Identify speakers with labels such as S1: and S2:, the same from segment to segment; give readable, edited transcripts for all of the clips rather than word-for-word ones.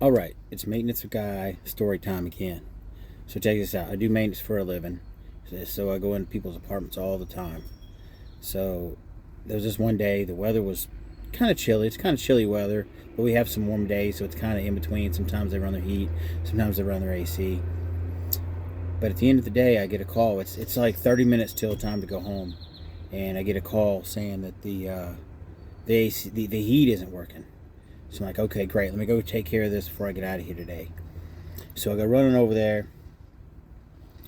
S1: Alright, it's maintenance guy story time again. So check this out. I do maintenance for a living. So I go into people's apartments all the time. So there was this one day, the weather was kind of chilly. It's kind of chilly weather, but we have some warm days, so it's kind of in between. Sometimes they run their heat, sometimes they run their AC. But at the end of the day, I get a call. It's like 30 minutes till time to go home, and I get a call saying that the AC, the heat isn't working. So I'm like, okay, great. Let me go take care of this before I get out of here today. So I go running over there,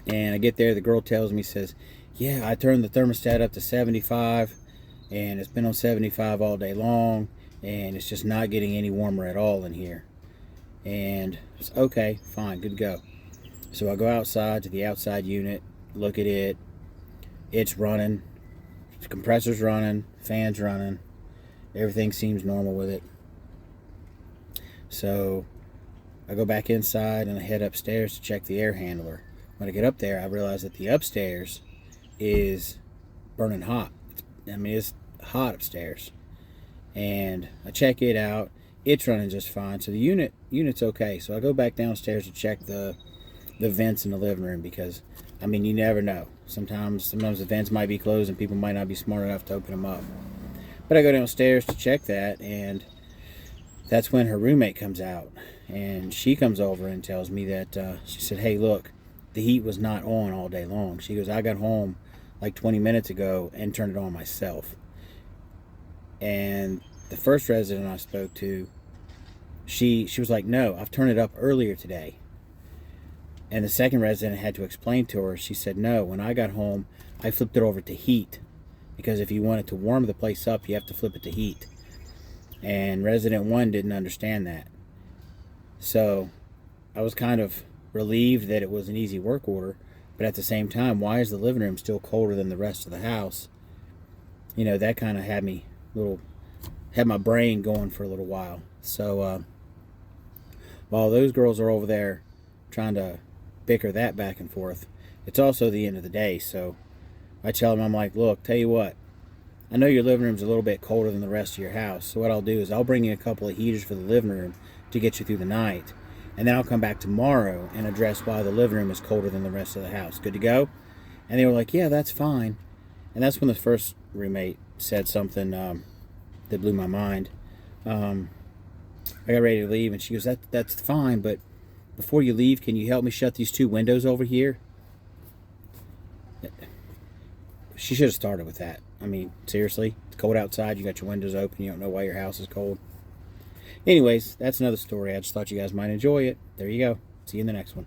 S1: and I get there. The girl tells me, says, yeah, I turned the thermostat up to 75, and it's been on 75 all day long, and it's just not getting any warmer at all in here. And it's okay, fine, good to go. So I go outside to the outside unit, look at it. It's running. The compressor's running, fan's running. Everything seems normal with it. So I go back inside and I head upstairs to check the air handler. When I get up there, I realize that the upstairs is burning hot. I mean, it's hot upstairs. And I check it out. It's running just fine. So the unit's okay. So I go back downstairs to check the vents in the living room, because I mean, you never know. Sometimes the vents might be closed and people might not be smart enough to open them up. But I go downstairs to check that, and that's when her roommate comes out, and she comes over and tells me that she said, hey, look, the heat was not on all day long. She goes, I got home like 20 minutes ago and turned it on myself. And the first resident I spoke to, she was like, no, I've turned it up earlier today. And the second resident had to explain to her. She said, no, when I got home, I flipped it over to heat, because if you want it to warm the place up, you have to flip it to heat. And resident one didn't understand that. So I was kind of relieved that it was an easy work order, but at the same time, why is the living room still colder than the rest of the house? You know, that kind of had my brain going for a little while. So while those girls are over there trying to bicker that back and forth, it's also the end of the day. So I tell them, I'm like, look, tell you what, I know your living room's a little bit colder than the rest of your house, so what I'll do is I'll bring you a couple of heaters for the living room to get you through the night, and then I'll come back tomorrow and address why the living room is colder than the rest of the house. Good to go? And they were like, yeah, that's fine. And that's when the first roommate said something that blew my mind. I got ready to leave, and she goes, that's fine, but before you leave, can you help me shut these two windows over here? She should have started with that. I mean, seriously, it's cold outside, you got your windows open, you don't know why your house is cold. Anyways, that's another story. I just thought you guys might enjoy it. There you go. See you in the next one.